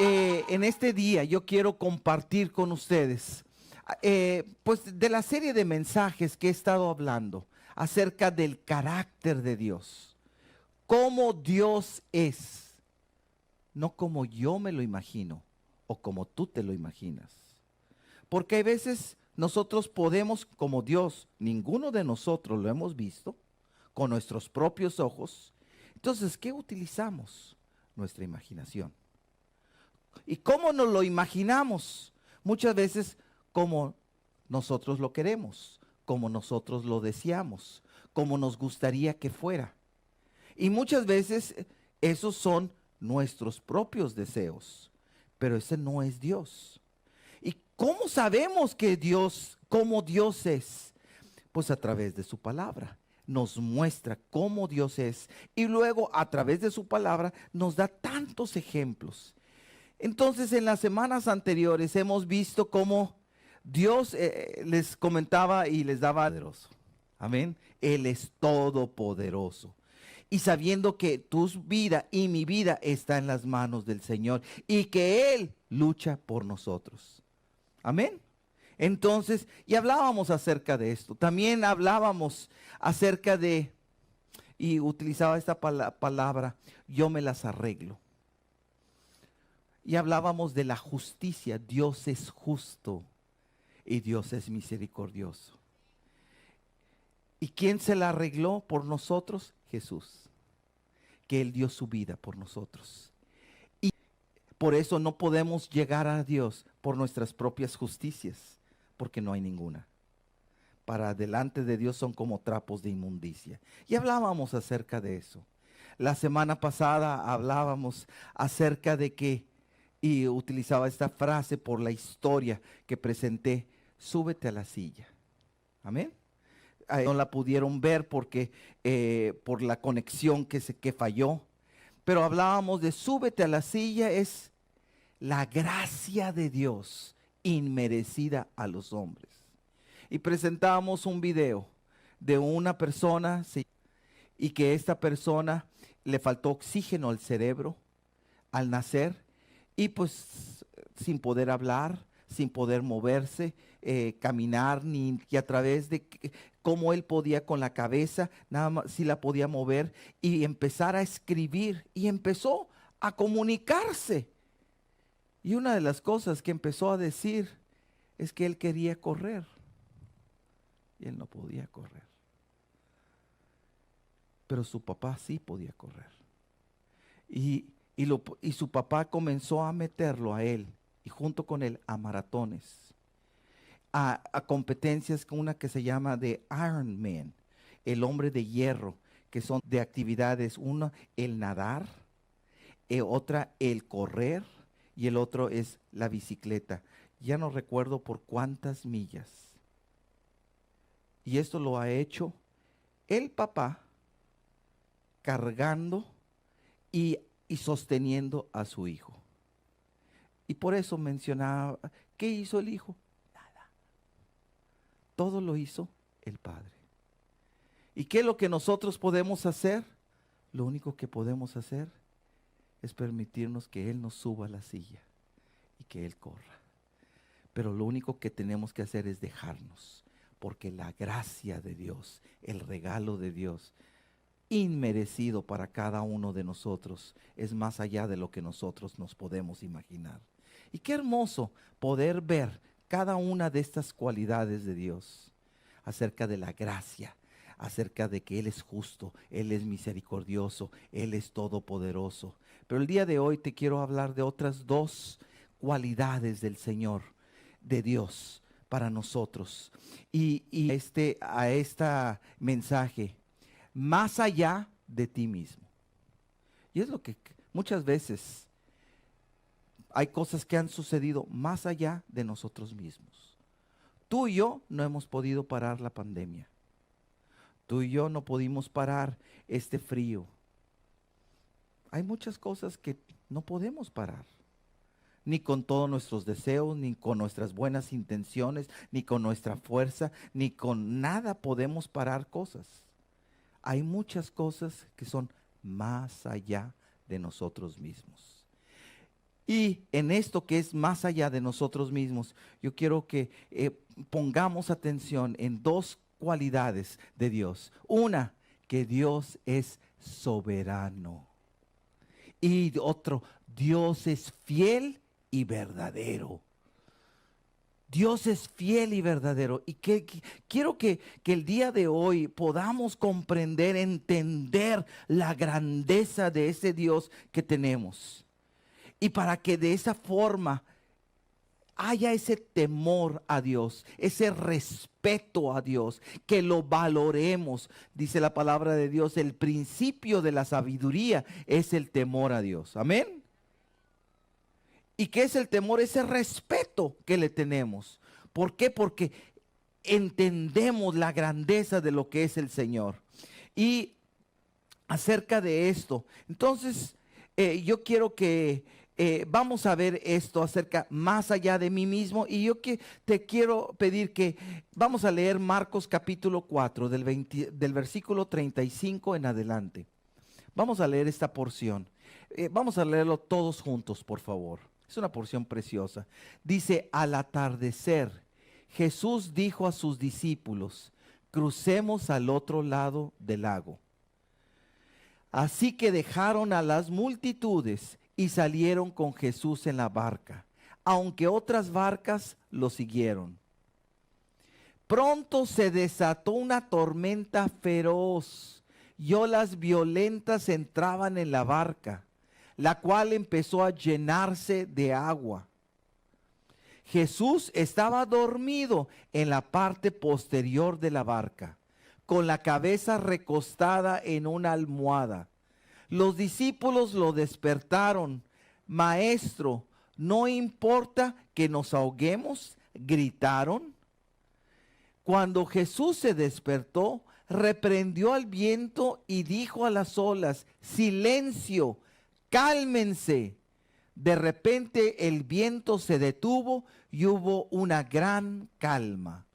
En este día yo quiero compartir con ustedes, pues de la serie de mensajes que he estado hablando acerca del carácter de Dios, cómo Dios es, no como yo me lo imagino o como tú te lo imaginas. Porque hay veces nosotros podemos, como Dios, ninguno de nosotros lo hemos visto con nuestros propios ojos. Entonces, ¿qué utilizamos? Nuestra imaginación. ¿Y cómo nos lo imaginamos? Muchas veces como nosotros lo queremos, como nosotros lo deseamos, como nos gustaría que fuera. Y muchas veces esos son nuestros propios deseos, pero ese no es Dios. ¿Y cómo sabemos que Dios, cómo Dios es? Pues a través de su palabra. Nos muestra cómo Dios es y luego a través de su palabra nos da tantos ejemplos. Entonces, en las semanas anteriores hemos visto cómo Dios les comentaba y les daba poderoso. Amén. Él es todopoderoso. Y sabiendo que tu vida y mi vida está en las manos del Señor y que Él lucha por nosotros. Amén. Entonces, y hablábamos acerca de esto. También hablábamos acerca de, y utilizaba esta palabra, yo me las arreglo. Y hablábamos de la justicia. Dios es justo y Dios es misericordioso. ¿Y quién se la arregló por nosotros? Jesús, que Él dio su vida por nosotros. Y por eso no podemos llegar a Dios por nuestras propias justicias, porque no hay ninguna. Para delante de Dios son como trapos de inmundicia. Y hablábamos acerca de eso. La semana pasada hablábamos acerca de que, y utilizaba esta frase por la historia que presenté, súbete a la silla. Amén. No la pudieron ver porque por la conexión que falló. Pero hablábamos de súbete a la silla, es la gracia de Dios inmerecida a los hombres. Y presentábamos un video de una persona, sí, y que esta persona le faltó oxígeno al cerebro al nacer y pues sin poder hablar, sin poder moverse, caminar, ni y a través de cómo él podía con la cabeza, nada más si la podía mover y empezar a escribir y empezó a comunicarse. Y una de las cosas que empezó a decir es que él quería correr y él no podía correr. Pero su papá sí podía correr. Y su papá comenzó a meterlo a él y junto con él a maratones, a competencias con una que se llama de Ironman, el hombre de hierro, que son de actividades, una el nadar, otra el correr y el otro es la bicicleta. Ya no recuerdo por cuántas millas. Y esto lo ha hecho el papá cargando y sosteniendo a su hijo. Y por eso mencionaba, ¿qué hizo el hijo? Nada. Todo lo hizo el padre. ¿Y qué es lo que nosotros podemos hacer? Lo único que podemos hacer es permitirnos que Él nos suba a la silla y que Él corra. Pero lo único que tenemos que hacer es dejarnos, porque la gracia de Dios, el regalo de Dios, inmerecido para cada uno de nosotros, es más allá de lo que nosotros nos podemos imaginar. Y qué hermoso poder ver cada una de estas cualidades de Dios, acerca de la gracia, acerca de que Él es justo, Él es misericordioso, Él es todopoderoso. Pero el día de hoy te quiero hablar de otras dos cualidades del Señor, de Dios, para nosotros. Y a este mensaje, más allá de ti mismo. Y es lo que muchas veces hay cosas que han sucedido más allá de nosotros mismos. Tú y yo no hemos podido parar la pandemia. Tú y yo no pudimos parar este frío. Hay muchas cosas que no podemos parar. Ni con todos nuestros deseos, ni con nuestras buenas intenciones, ni con nuestra fuerza, ni con nada podemos parar cosas. Hay muchas cosas que son más allá de nosotros mismos. Y en esto que es más allá de nosotros mismos, yo quiero que pongamos atención en dos cualidades de Dios. Una, que Dios es soberano. Y otro, Dios es fiel y verdadero. Dios es fiel y verdadero. Y quiero que el día de hoy podamos comprender, entender la grandeza de ese Dios que tenemos. Y para que de esa forma haya ese temor a Dios, ese respeto a Dios, que lo valoremos. Dice la palabra de Dios, el principio de la sabiduría es el temor a Dios. Amén. ¿Y qué es el temor? Ese respeto que le tenemos. ¿Por qué? Porque entendemos la grandeza de lo que es el Señor. Y acerca de esto, entonces yo quiero que vamos a ver esto acerca más allá de mí mismo. Y yo te quiero pedir que vamos a leer Marcos capítulo 4 del versículo 35 en adelante. Vamos a leer esta porción. Vamos a leerlo todos juntos, por favor. Es una porción preciosa. Dice: al atardecer, Jesús dijo a sus discípulos: crucemos al otro lado del lago. Así que dejaron a las multitudes y salieron con Jesús en la barca, aunque otras barcas lo siguieron. Pronto se desató una tormenta feroz y olas violentas entraban en la barca, la cual empezó a llenarse de agua. Jesús estaba dormido en la parte posterior de la barca, con la cabeza recostada en una almohada. Los discípulos lo despertaron. Maestro, ¿no importa que nos ahoguemos?, gritaron. Cuando Jesús se despertó, reprendió al viento y dijo a las olas: silencio, cálmense. De repente el viento se detuvo y hubo una gran calma.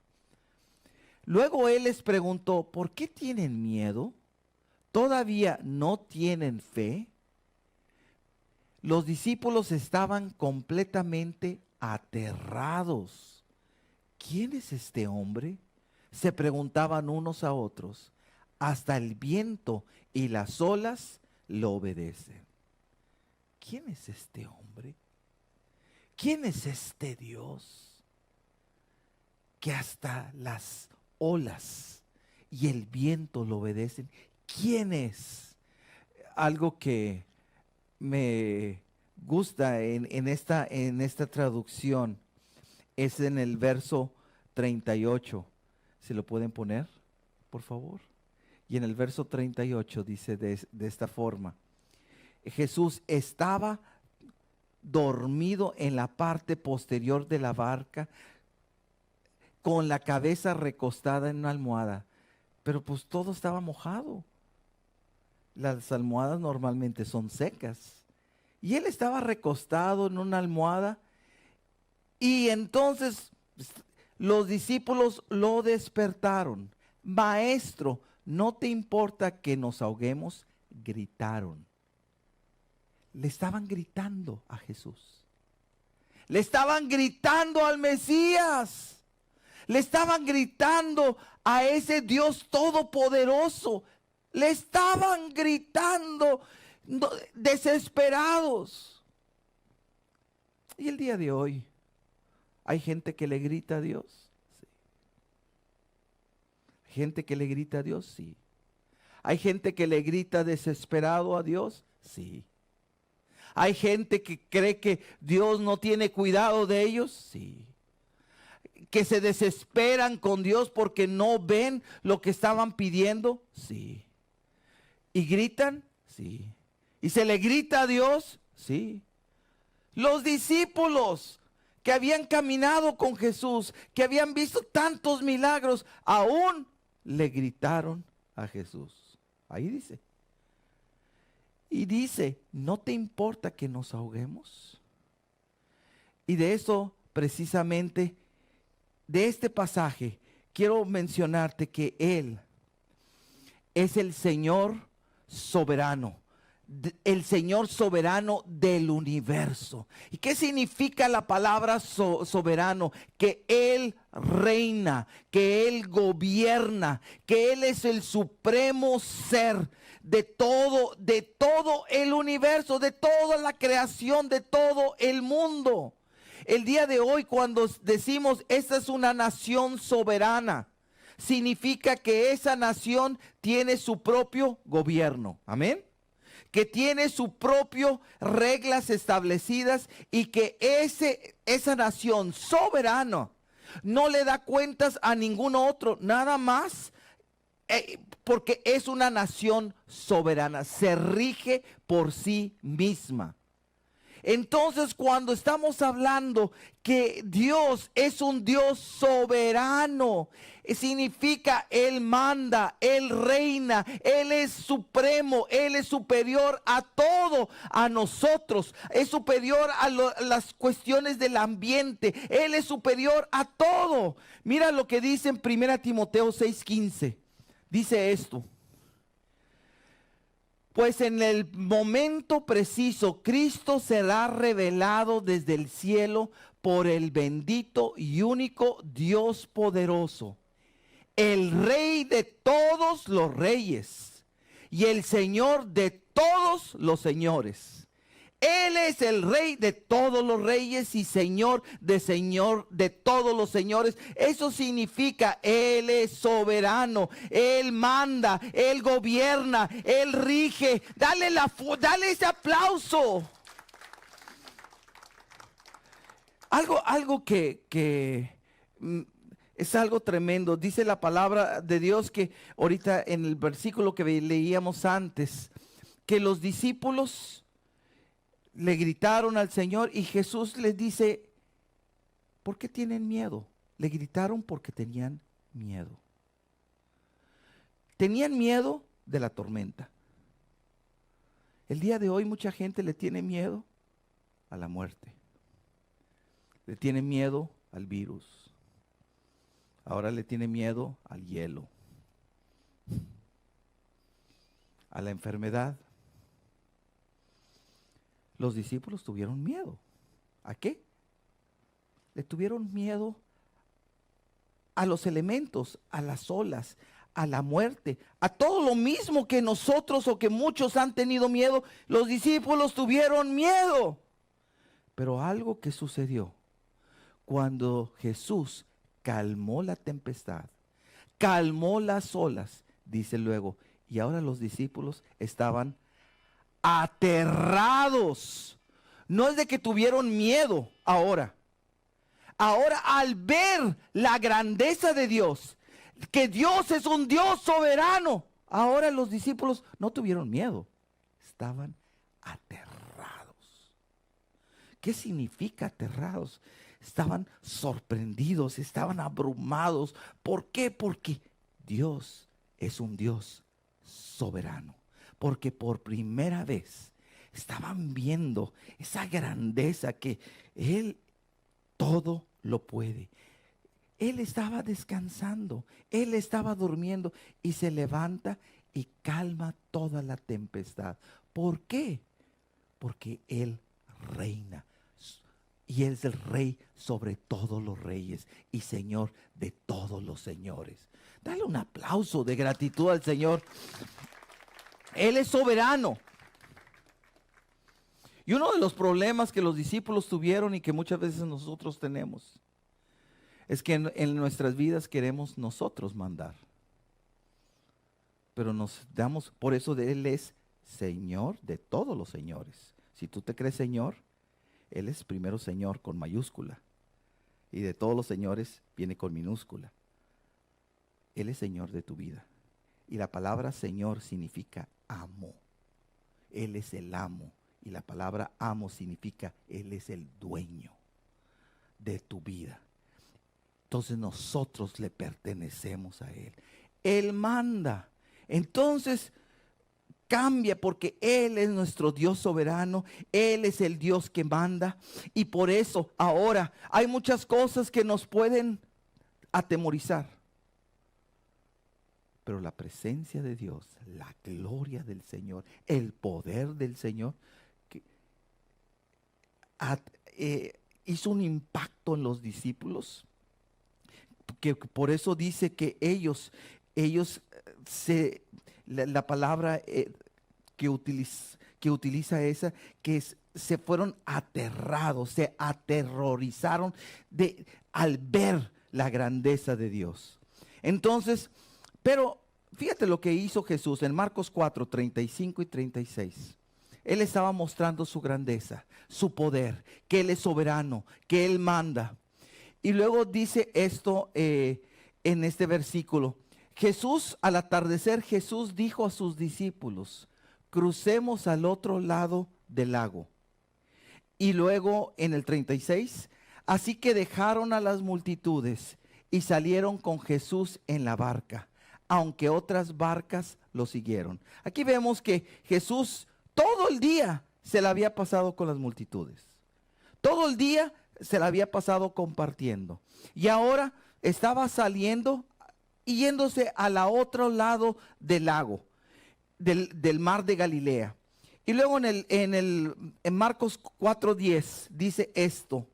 Luego él les preguntó: ¿por qué tienen miedo? ¿Todavía no tienen fe? Los discípulos estaban completamente aterrados. ¿Quién es este hombre?, se preguntaban unos a otros. Hasta el viento y las olas lo obedecen. ¿Quién es este hombre? ¿Quién es este Dios que hasta las olas y el viento lo obedecen? ¿Quién es? Algo que me gusta en esta traducción es en el verso 38. ¿Se lo pueden poner, por favor? Y en el verso 38 dice de esta forma: Jesús estaba dormido en la parte posterior de la barca, con la cabeza recostada en una almohada. Pero pues todo estaba mojado. Las almohadas normalmente son secas. Y él estaba recostado en una almohada. Y entonces los discípulos lo despertaron. Maestro, ¿no te importa que nos ahoguemos?, gritaron. Le estaban gritando a Jesús. Le estaban gritando al Mesías. Le estaban gritando a ese Dios todopoderoso. Le estaban gritando desesperados. Y el día de hoy, ¿hay gente que le grita a Dios? Sí. ¿Hay gente que le grita a Dios? Sí. ¿Hay gente que le grita desesperado a Dios? Sí. ¿Hay gente que cree que Dios no tiene cuidado de ellos? Sí. ¿Que se desesperan con Dios porque no ven lo que estaban pidiendo? Sí. ¿Y gritan? Sí. ¿Y se le grita a Dios? Sí. Los discípulos que habían caminado con Jesús, que habían visto tantos milagros, aún le gritaron a Jesús. Ahí dice. Y dice: ¿no te importa que nos ahoguemos? Y de eso precisamente, de este pasaje, quiero mencionarte que Él es el Señor soberano. el Señor soberano del universo. ¿Y qué significa la palabra soberano? Que Él reina, que Él gobierna, que Él es el supremo ser de todo el universo, de toda la creación, de todo el mundo. El día de hoy, cuando decimos esta es una nación soberana, significa que esa nación tiene su propio gobierno. Amén. Que tiene sus propias reglas establecidas y que esa nación soberana no le da cuentas a ningún otro, nada más porque es una nación soberana, se rige por sí misma. Entonces, cuando estamos hablando que Dios es un Dios soberano, significa Él manda, Él reina, Él es supremo, Él es superior a todo, a nosotros, es superior a las cuestiones del ambiente, Él es superior a todo. Mira lo que dice en 1 Timoteo 6:15, dice esto. Pues en el momento preciso, Cristo será revelado desde el cielo por el bendito y único Dios poderoso, el Rey de todos los reyes y el Señor de todos los señores. Él es el Rey de todos los reyes y Señor de todos los señores. Eso significa Él es soberano, Él manda, Él gobierna, Él rige. Dale ese aplauso. Algo que es algo tremendo. Dice la palabra de Dios que ahorita en el versículo que leíamos antes, que los discípulos le gritaron al Señor y Jesús les dice, ¿por qué tienen miedo? Le gritaron porque tenían miedo. Tenían miedo de la tormenta. El día de hoy mucha gente le tiene miedo a la muerte. Le tiene miedo al virus. Ahora le tiene miedo al hielo, a la enfermedad. Los discípulos tuvieron miedo. ¿A qué? Le tuvieron miedo a los elementos, a las olas, a la muerte, a todo lo mismo que nosotros o que muchos han tenido miedo. Los discípulos tuvieron miedo. Pero algo que sucedió cuando Jesús calmó la tempestad, calmó las olas, dice luego, y ahora los discípulos estaban aterrados. No es de que tuvieron miedo ahora. Ahora al ver la grandeza de Dios, que Dios es un Dios soberano, ahora los discípulos no tuvieron miedo, estaban aterrados. ¿Qué significa aterrados? Estaban sorprendidos, estaban abrumados. ¿Por qué? Porque Dios es un Dios soberano. Porque por primera vez estaban viendo esa grandeza que Él todo lo puede. Él estaba descansando, Él estaba durmiendo y se levanta y calma toda la tempestad. ¿Por qué? Porque Él reina y Él es el Rey sobre todos los reyes y Señor de todos los señores. Dale un aplauso de gratitud al Señor. Él es soberano. Y uno de los problemas que los discípulos tuvieron y que muchas veces nosotros tenemos es que en nuestras vidas queremos nosotros mandar. Pero nos damos, por eso Él es Señor de todos los señores. Si tú te crees Señor, Él es primero Señor con mayúscula. Y de todos los señores viene con minúscula. Él es Señor de tu vida. Y la palabra Señor significa amo. Él es el amo. Y la palabra amo significa Él es el dueño de tu vida. Entonces nosotros le pertenecemos a Él. Él manda. Entonces cambia porque Él es nuestro Dios soberano. Él es el Dios que manda. Y por eso ahora hay muchas cosas que nos pueden atemorizar. Pero la presencia de Dios, la gloria del Señor, el poder del Señor, que, hizo un impacto en los discípulos, que por eso dice que ellos la palabra que utiliza esa, se fueron aterrados, se aterrorizaron al ver la grandeza de Dios. Entonces, pero fíjate lo que hizo Jesús en Marcos 4, 35 y 36. Él estaba mostrando su grandeza, su poder, que Él es soberano, que Él manda. Y luego dice esto en este versículo. Jesús, al atardecer, Jesús dijo a sus discípulos: crucemos al otro lado del lago. Y luego en el 36, así que dejaron a las multitudes y salieron con Jesús en la barca, aunque otras barcas lo siguieron. Aquí vemos que Jesús todo el día se la había pasado con las multitudes. Todo el día se la había pasado compartiendo. Y ahora estaba saliendo y yéndose al otro lado del lago, del mar de Galilea. Y luego en Marcos 4:10 dice esto.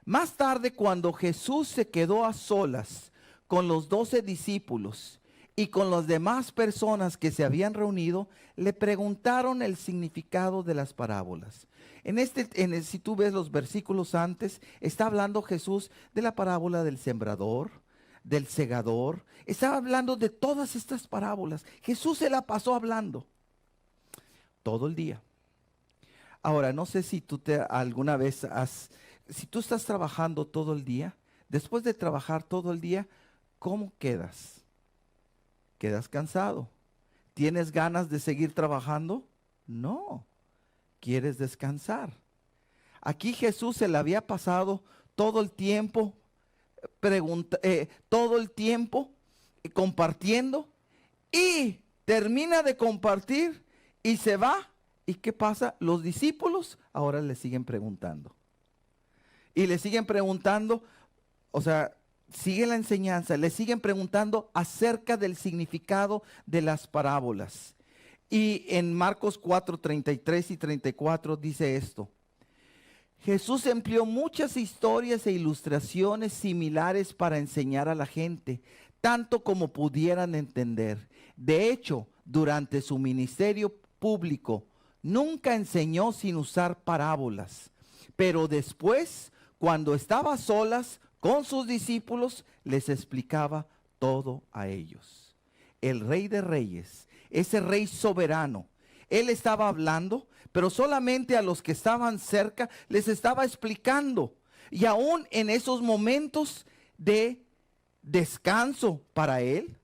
Más tarde, cuando Jesús se quedó a solas con los 12 discípulos y con las demás personas que se habían reunido, le preguntaron el significado de las parábolas. Si tú ves los versículos antes, está hablando Jesús de la parábola del sembrador, del segador. Estaba hablando de todas estas parábolas. Jesús se la pasó hablando todo el día. Ahora, no sé si tú alguna vez si tú estás trabajando todo el día, después de trabajar todo el día, ¿cómo quedas? ¿Quedas cansado? ¿Tienes ganas de seguir trabajando? No. ¿Quieres descansar? Aquí Jesús se le había pasado todo el tiempo compartiendo, y termina de compartir y se va. ¿Y qué pasa? Los discípulos ahora le siguen preguntando. Y le siguen preguntando, o sea, sigue la enseñanza, le siguen preguntando acerca del significado de las parábolas. Y en Marcos 4, 33 y 34 dice esto. Jesús empleó muchas historias e ilustraciones similares para enseñar a la gente, tanto como pudieran entender. De hecho, durante su ministerio público, nunca enseñó sin usar parábolas. Pero después, cuando estaba a solas con sus discípulos, les explicaba todo a ellos. El Rey de Reyes, ese Rey soberano, Él estaba hablando, pero solamente a los que estaban cerca les estaba explicando. Y aún en esos momentos de descanso para Él,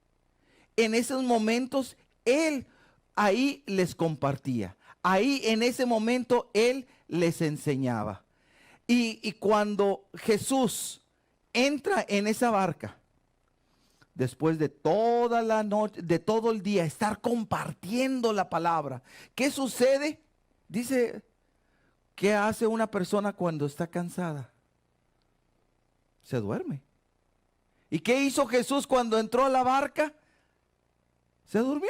en esos momentos Él ahí les compartía. Ahí en ese momento Él les enseñaba. Y cuando Jesús entra en esa barca, después de toda la noche, de todo el día, estar compartiendo la palabra, ¿qué sucede? Dice, ¿qué hace una persona cuando está cansada? Se duerme. ¿Y qué hizo Jesús cuando entró a la barca? Se durmió.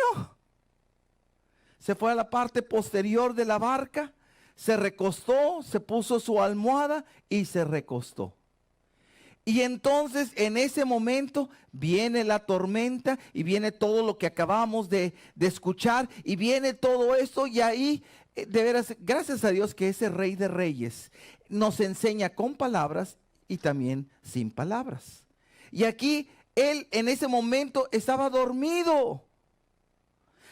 Se fue a la parte posterior de la barca, se recostó, se puso su almohada y se recostó. Y entonces en ese momento viene la tormenta y viene todo lo que acabamos de escuchar y viene todo esto, y ahí de veras, gracias a Dios que ese Rey de Reyes nos enseña con palabras y también sin palabras. Y aquí Él en ese momento estaba dormido.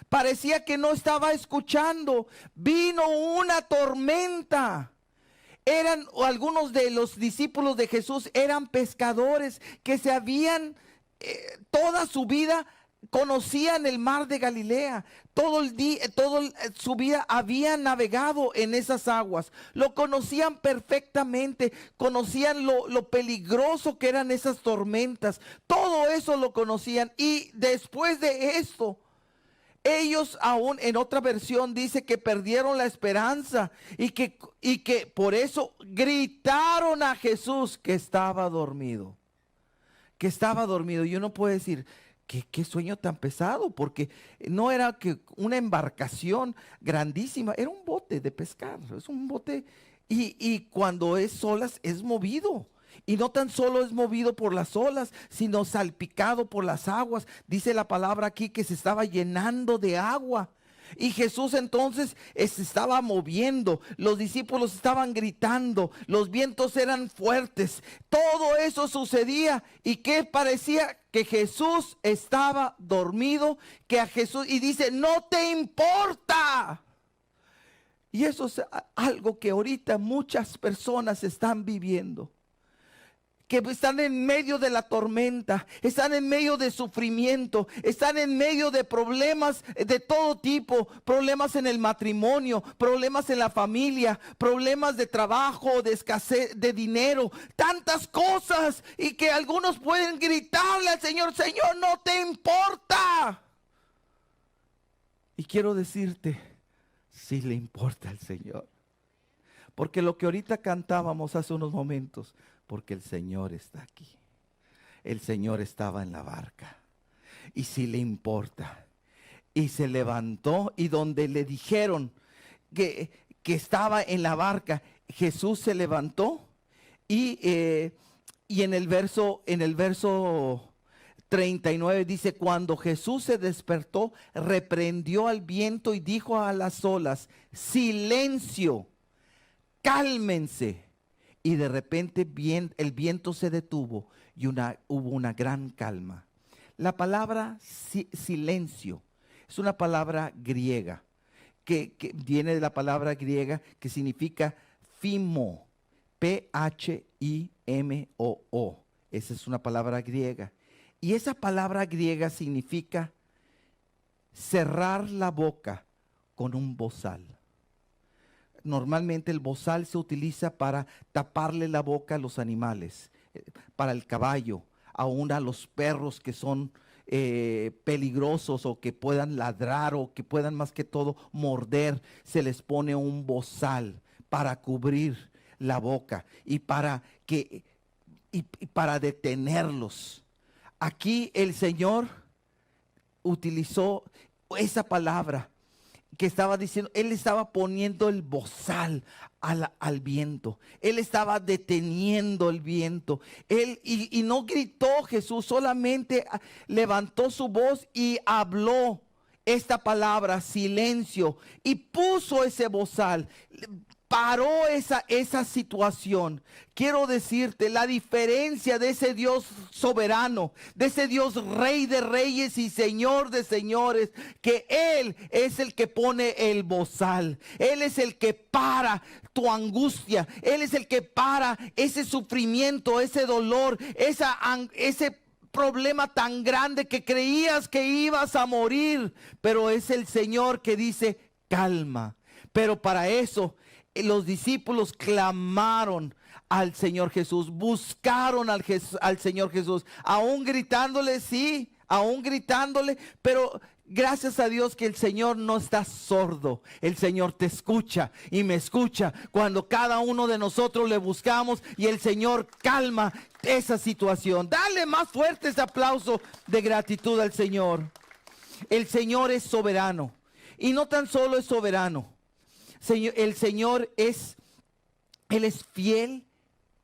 Parecía que no estaba escuchando. Vino una tormenta. Algunos de los discípulos de Jesús eran pescadores que se habían, toda su vida conocían el mar de Galilea. Toda su vida habían navegado en esas aguas. Lo conocían perfectamente. Conocían lo peligroso que eran esas tormentas. Todo eso lo conocían. Y después de esto, ellos aún en otra versión dice que perdieron la esperanza y que por eso gritaron a Jesús que estaba dormido. Que estaba dormido. Y uno puede decir, qué sueño tan pesado, porque no era que una embarcación grandísima, era un bote de pescar, es un bote, y cuando es olas es movido. Y no tan solo es movido por las olas, sino salpicado por las aguas. Dice la palabra aquí que se estaba llenando de agua. Y Jesús entonces se estaba moviendo, los discípulos estaban gritando, los vientos eran fuertes, todo eso sucedía. ¿Y qué parecía? Que Jesús estaba dormido, que a Jesús, y dice, no te importa. Y eso es algo que ahorita muchas personas están viviendo, que están en medio de la tormenta, están en medio de sufrimiento, están en medio de problemas de todo tipo, problemas en el matrimonio, problemas en la familia, problemas de trabajo, de escasez de dinero, tantas cosas, y que algunos pueden gritarle al Señor, Señor, no te importa. Y quiero decirte, sí le importa al Señor, porque lo que ahorita cantábamos hace unos momentos, porque el Señor está aquí. El Señor estaba en la barca. Y sí le importa. Y se levantó, y donde le dijeron que estaba en la barca, Jesús se levantó. Y en el verso 39 dice, cuando Jesús se despertó, reprendió al viento y dijo a las olas, silencio, cálmense. Y de repente el viento se detuvo y hubo una gran calma. La palabra silencio es una palabra griega que viene de la palabra griega que significa phimo, Phimo. Esa es una palabra griega. Y esa palabra griega significa cerrar la boca con un bozal. Normalmente el bozal se utiliza para taparle la boca a los animales, para el caballo, aún a los perros que son peligrosos o que puedan ladrar o que puedan más que todo morder, se les pone un bozal para cubrir la boca y para detenerlos. Aquí el Señor utilizó esa palabra que estaba diciendo, Él estaba poniendo el bozal al viento. Él estaba deteniendo el viento. Y no gritó Jesús, solamente levantó su voz y habló esta palabra, silencio, y puso ese bozal. Paró esa situación. Quiero decirte la diferencia de ese Dios soberano, de ese Dios rey de reyes y señor de señores, que Él es el que pone el bozal. Él es el que para tu angustia. Él es el que para ese sufrimiento, ese dolor, ese problema tan grande que creías que ibas a morir. Pero es el Señor que dice, calma. Pero para eso los discípulos clamaron al Señor Jesús, buscaron al Señor Jesús, aún gritándole, sí, aún gritándole, pero gracias a Dios que el Señor no está sordo. El Señor te escucha y me escucha cuando cada uno de nosotros le buscamos y el Señor calma esa situación. Dale más fuerte ese aplauso de gratitud al Señor. El Señor es soberano y no tan solo es soberano. El Señor Él es fiel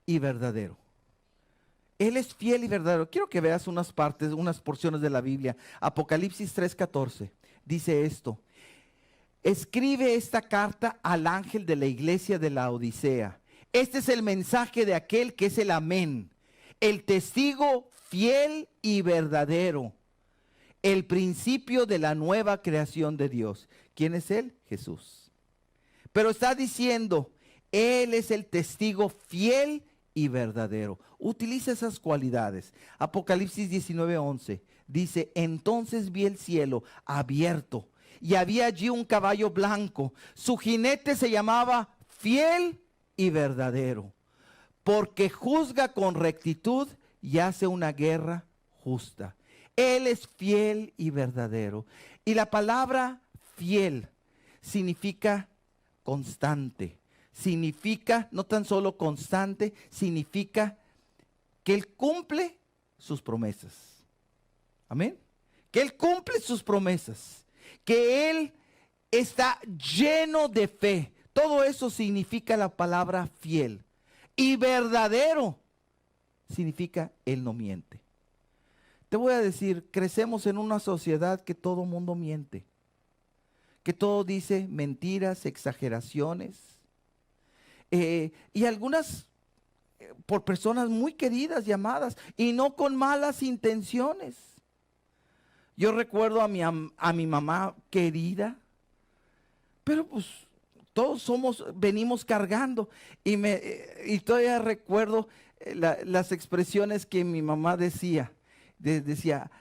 y verdadero. Él es fiel y verdadero. Quiero que veas unas porciones de la Biblia. Apocalipsis 3:14 dice esto: escribe esta carta al ángel de la iglesia de la Odisea. Este es el mensaje de aquel que es el amén, el testigo fiel y verdadero, el principio de la nueva creación de Dios. ¿Quién es Él? Jesús. Pero está diciendo, Él es el testigo fiel y verdadero. Utiliza esas cualidades. Apocalipsis 19:11 dice, entonces vi el cielo abierto y había allí un caballo blanco. Su jinete se llamaba Fiel y Verdadero, porque juzga con rectitud y hace una guerra justa. Él es fiel y verdadero. Y la palabra fiel significa constante. Significa, no tan solo constante, significa que Él cumple sus promesas. Amén. que Él cumple sus promesas, que Él está lleno de fe. Todo eso significa la palabra fiel. Y verdadero significa Él no miente. Te voy a decir, crecemos en una sociedad que todo mundo miente, que todo dice mentiras, exageraciones, y algunas por personas muy queridas, llamadas, y no con malas intenciones. Yo recuerdo a mi mamá querida, pero pues todos venimos cargando, y todavía recuerdo las expresiones que mi mamá decía. Decía,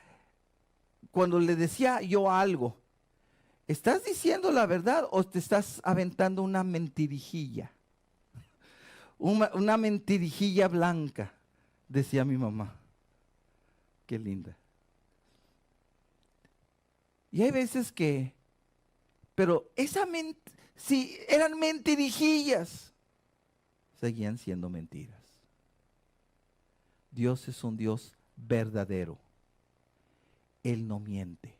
cuando le decía yo algo, ¿estás diciendo la verdad o te estás aventando una mentirijilla? Una mentirijilla blanca, decía mi mamá. Qué linda. Y hay veces pero si eran mentirijillas, seguían siendo mentiras. Dios es un Dios verdadero. Él no miente.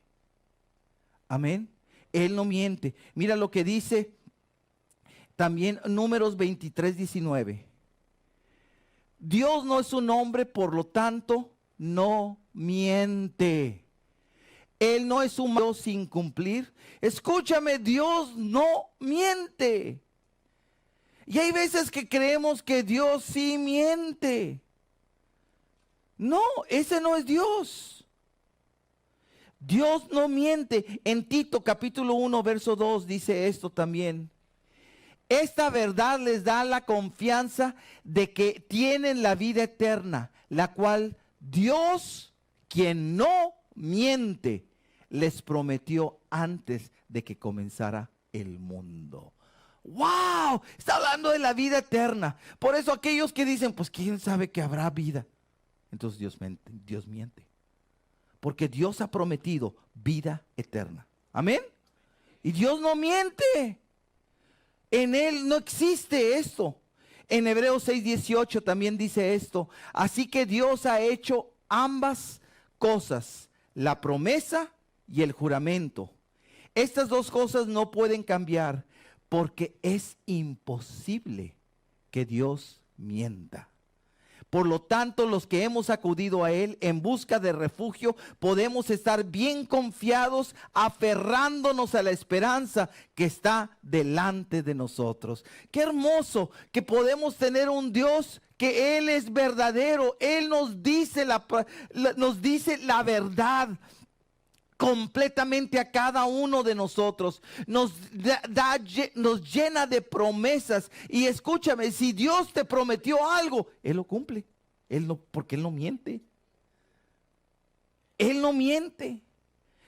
Amén. Él no miente. Mira lo que dice también Números 23:19. Dios no es un hombre, por lo tanto, no miente. Él no es un Dios sin cumplir. Escúchame, Dios no miente. Y hay veces que creemos que Dios sí miente. No, ese no es Dios. Dios no miente. En Tito capítulo 1, verso 2 dice esto también. Esta verdad les da la confianza de que tienen la vida eterna, la cual Dios, quien no miente, les prometió antes de que comenzara el mundo. ¡Wow! Está hablando de la vida eterna. Por eso aquellos que dicen, pues quién sabe que habrá vida. Entonces Dios miente. Porque Dios ha prometido vida eterna. Amén. Y Dios no miente. En Él no existe esto. En Hebreos 6:18 también dice esto. Así que Dios ha hecho ambas cosas, la promesa y el juramento. Estas dos cosas no pueden cambiar porque es imposible que Dios mienta. Por lo tanto, los que hemos acudido a Él en busca de refugio, podemos estar bien confiados, aferrándonos a la esperanza que está delante de nosotros. Qué hermoso que podemos tener un Dios que Él es verdadero. Él nos dice la verdad completamente a cada uno de nosotros, nos llena de promesas. Y escúchame, si Dios te prometió algo, Él lo cumple. Porque Él no miente. Él no miente.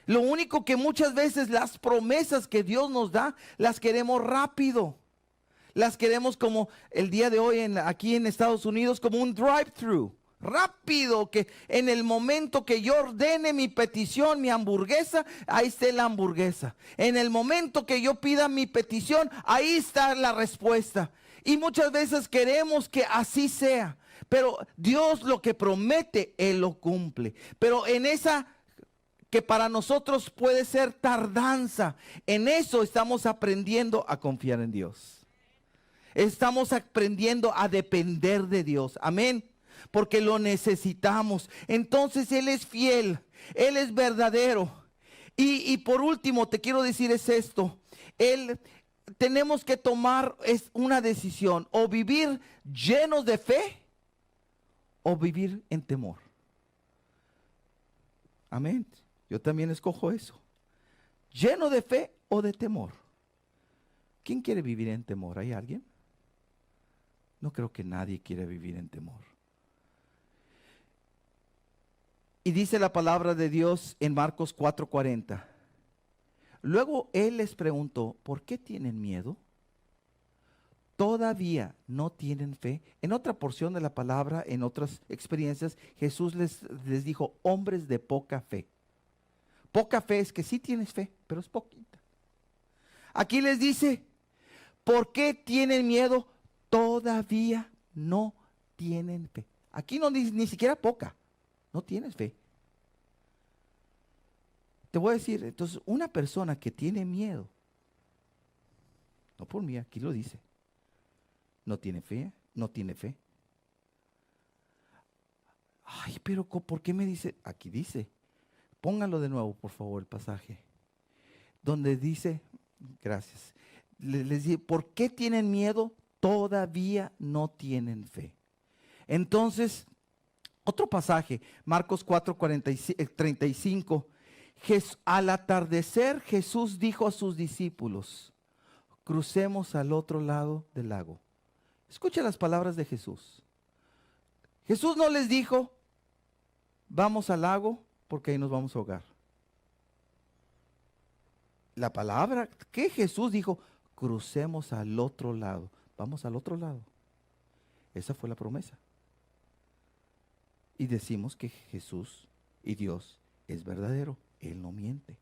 Lo único que muchas veces las promesas que Dios nos da, las queremos rápido. Las queremos como el día de hoy aquí en Estados Unidos, como un drive-thru. Rápido, que en el momento que yo ordene mi petición, mi hamburguesa, ahí esté la hamburguesa. En el momento que yo pida mi petición, ahí está la respuesta. Y muchas veces queremos que así sea. Pero Dios lo que promete, Él lo cumple. Pero en esa que para nosotros puede ser tardanza, en eso estamos aprendiendo a confiar en Dios. Estamos aprendiendo a depender de Dios. Amén. Porque lo necesitamos. Entonces Él es fiel, Él es verdadero. Y por último te quiero decir es esto. Tenemos que tomar una decisión: o vivir llenos de fe o vivir en temor. Amén. Yo también escojo eso. Lleno de fe o de temor. ¿Quién quiere vivir en temor? ¿Hay alguien? No creo que nadie quiera vivir en temor. Y dice la palabra de Dios en Marcos 4:40. Luego Él les preguntó, ¿por qué tienen miedo? ¿Todavía no tienen fe? En otra porción de la palabra, en otras experiencias, Jesús les dijo, hombres de poca fe. Poca fe es que sí tienes fe, pero es poquita. Aquí les dice, ¿por qué tienen miedo? Todavía no tienen fe. Aquí no ni siquiera poca. No tienes fe. te voy a decir, entonces, una persona que tiene miedo, no por mí, aquí lo dice, no tiene fe, no tiene fe. Ay, pero ¿por qué me dice? Aquí dice, póngalo de nuevo, por favor, el pasaje. Donde dice, gracias, les dice, ¿por qué tienen miedo? Todavía no tienen fe. Entonces, otro pasaje, Marcos 4, 35. Al atardecer Jesús dijo a sus discípulos, crucemos al otro lado del lago. Escucha las palabras de Jesús. Jesús no les dijo, vamos al lago porque ahí nos vamos a ahogar. La palabra que Jesús dijo, crucemos al otro lado. Vamos al otro lado. Esa fue la promesa. Y decimos que Jesús y Dios es verdadero. Él no miente.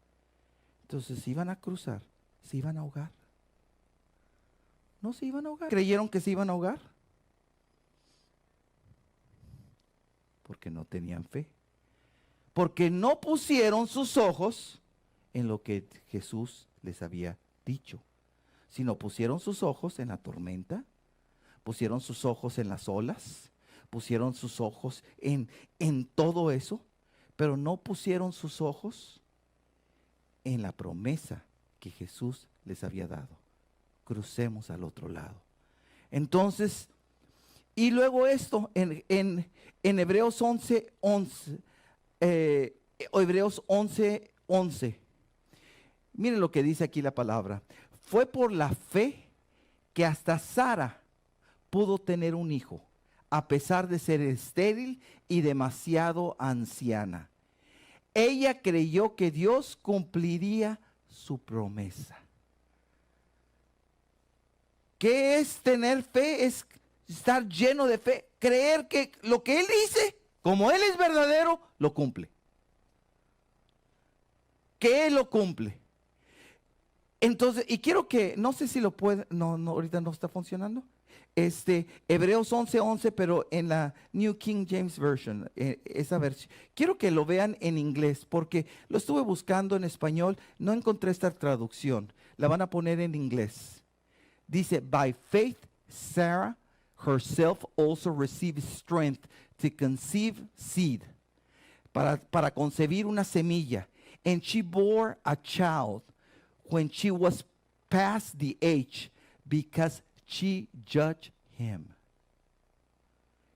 Entonces, si iban a cruzar, se iban a ahogar. No se iban a ahogar. ¿Creyeron que se iban a ahogar? Porque no tenían fe. Porque no pusieron sus ojos en lo que Jesús les había dicho, sino pusieron sus ojos en la tormenta, pusieron sus ojos en las olas, pusieron sus ojos en todo eso, pero no pusieron sus ojos en la promesa que Jesús les había dado. Crucemos al otro lado. Entonces, y luego esto, en Hebreos 11, 11, Hebreos 11, 11. Miren lo que dice aquí la palabra. Fue por la fe que hasta Sara pudo tener un hijo, a pesar de ser estéril y demasiado anciana. Ella creyó que Dios cumpliría su promesa. ¿Qué es tener fe? Es estar lleno de fe. Creer que lo que Él dice, como Él es verdadero, lo cumple. Que Él lo cumple. Entonces, y quiero que, no sé si lo puede, no, ahorita no está funcionando. Hebreos 11, 11, pero en la New King James Version, esa versión. Quiero que lo vean en inglés, porque lo estuve buscando en español, no encontré esta traducción. La van a poner en inglés. Dice, by faith, Sarah herself also received strength to conceive seed, para concebir una semilla. And she bore a child when she was past the age, because she judged him.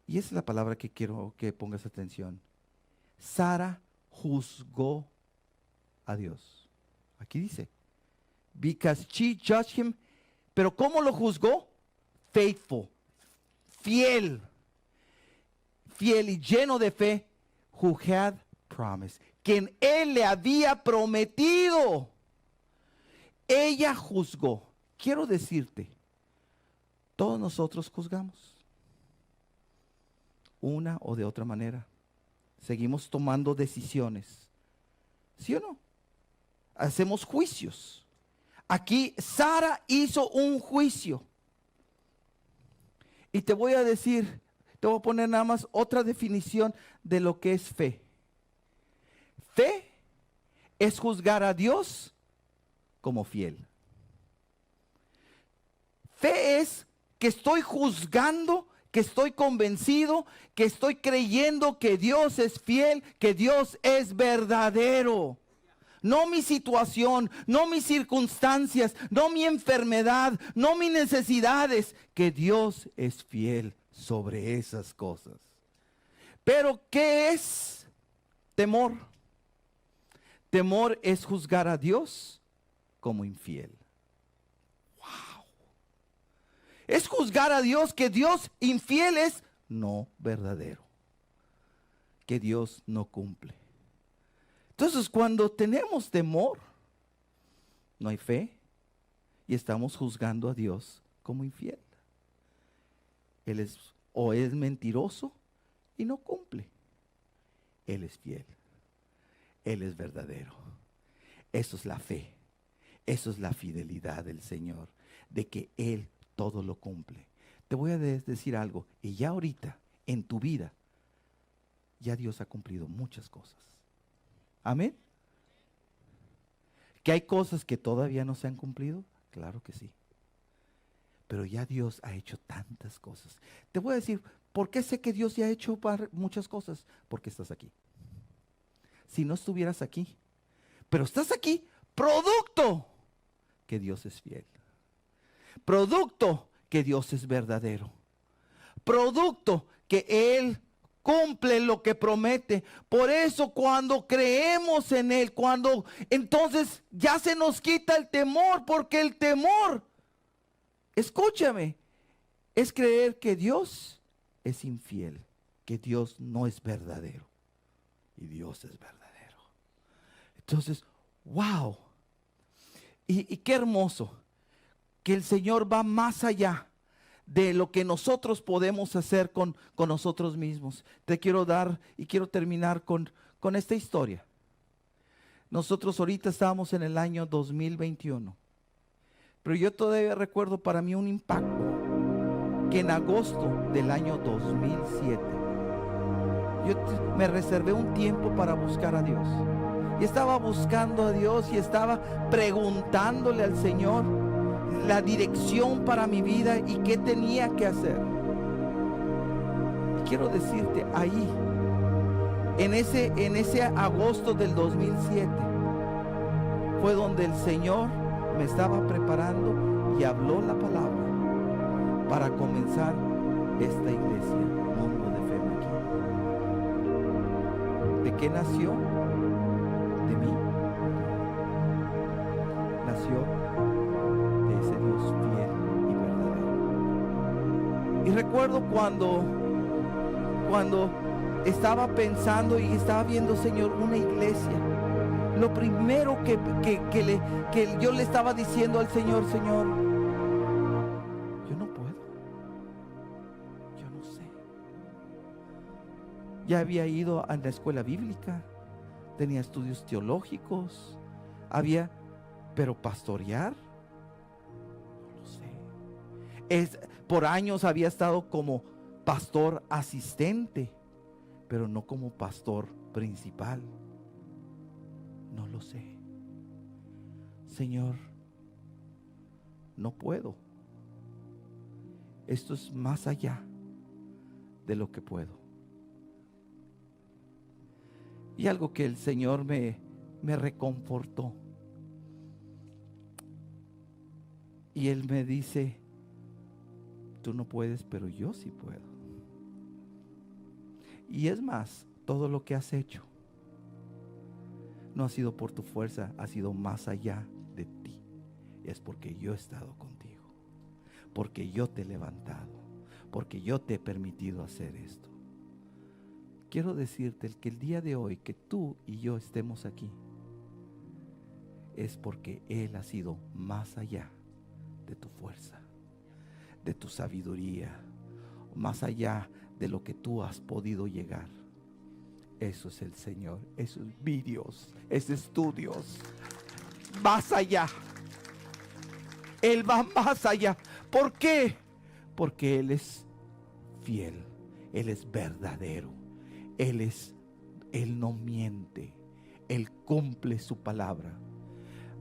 Y esa es la palabra que quiero que pongas atención. Sara juzgó a Dios. Aquí dice, because she judged him. Pero ¿cómo lo juzgó? Faithful, fiel y lleno de fe, who had promised, quien Él le había prometido. Ella juzgó. Quiero decirte, todos nosotros juzgamos, una o de otra manera. Seguimos tomando decisiones, ¿sí o no? Hacemos juicios. Aquí Sara hizo un juicio. Y te voy a decir, te voy a poner nada más otra definición de lo que es fe. Fe es juzgar a Dios como fiel. Fe es que estoy juzgando, que estoy convencido, que estoy creyendo que Dios es fiel, que Dios es verdadero. No mi situación, no mis circunstancias, no mi enfermedad, no mis necesidades, que Dios es fiel sobre esas cosas. Pero ¿qué es temor? Temor es juzgar a Dios como infiel. Wow. Es juzgar a Dios que Dios infiel es no verdadero, que Dios no cumple. Entonces, cuando tenemos temor, no hay fe y estamos juzgando a Dios como infiel. Él es mentiroso y no cumple. Él es fiel. Él es verdadero. Eso es la fe. Eso es la fidelidad del Señor, de que Él todo lo cumple. Te voy a decir algo, y ya ahorita, en tu vida, ya Dios ha cumplido muchas cosas. Amén. ¿Que hay cosas que todavía no se han cumplido? Claro que sí. Pero ya Dios ha hecho tantas cosas. Te voy a decir, ¿por qué sé que Dios ya ha hecho muchas cosas? Porque estás aquí. Si no estuvieras aquí, pero estás aquí, producto que Dios es fiel. Producto que Dios es verdadero. Producto que Él cumple lo que promete. Por eso cuando creemos en Él, entonces ya se nos quita el temor, porque el temor, escúchame, es creer que Dios es infiel, que Dios no es verdadero y Dios es verdadero. Entonces, wow, y qué hermoso que el Señor va más allá de lo que nosotros podemos hacer con nosotros mismos. Te quiero dar y quiero terminar con esta historia. Nosotros ahorita estábamos en el año 2021, pero yo todavía recuerdo para mí un impacto que en agosto del año 2007 yo me reservé un tiempo para buscar a Dios. Y estaba buscando a Dios y estaba preguntándole al Señor la dirección para mi vida y qué tenía que hacer. Y quiero decirte, ahí, en ese agosto del 2007, fue donde el Señor me estaba preparando y habló la palabra para comenzar esta iglesia, Mundo de Fe aquí. ¿De qué nació? De mí. Nació de ese Dios fiel y verdadero. Y recuerdo cuando estaba pensando y estaba viendo, Señor, una iglesia, lo primero que yo le estaba diciendo al Señor, Señor, yo no puedo, yo no sé. Ya había ido a la escuela bíblica, tenía estudios teológicos, pero pastorear, no lo sé. Por años había estado como pastor asistente, pero no como pastor principal. No lo sé. Señor, no puedo. Esto es más allá de lo que puedo. Y algo que el Señor me reconfortó. Y Él me dice, tú no puedes, pero yo sí puedo. Y es más, todo lo que has hecho no ha sido por tu fuerza, ha sido más allá de ti. Es porque yo he estado contigo, porque yo te he levantado, porque yo te he permitido hacer esto. Quiero decirte que el día de hoy que tú y yo estemos aquí es porque Él ha sido más allá de tu fuerza, de tu sabiduría, más allá de lo que tú has podido llegar. Eso es el Señor, eso es mi Dios, ese es tu Dios. Más allá. Él va más allá. ¿Por qué? Porque Él es fiel, Él es verdadero, Él no miente, Él cumple su palabra.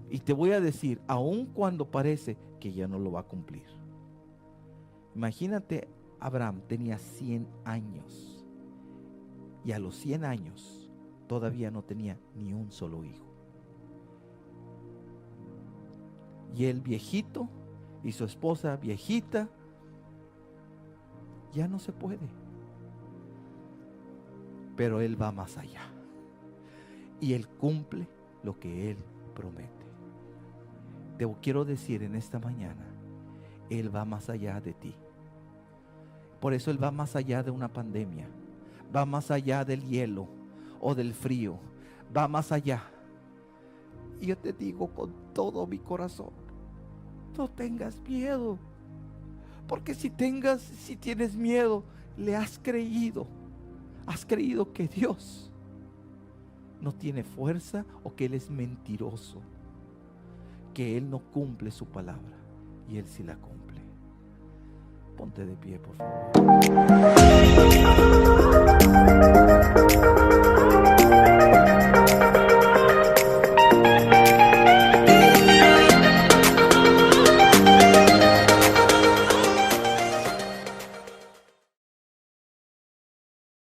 Y te voy a decir, aun cuando parece que ya no lo va a cumplir. Imagínate, Abraham tenía 100 años y a los 100 años todavía no tenía ni un solo hijo. Y él viejito y su esposa viejita, ya no se puede. Pero Él va más allá. Y Él cumple lo que Él promete. Te quiero decir en esta mañana, Él va más allá de ti. Por eso Él va más allá de una pandemia. Va más allá del hielo o del frío. Va más allá. Y yo te digo con todo mi corazón, no tengas miedo. Porque si tienes miedo, le has creído. Has creído que Dios no tiene fuerza o que Él es mentiroso. Que Él no cumple su palabra y Él sí la cumple. Ponte de pie, por favor.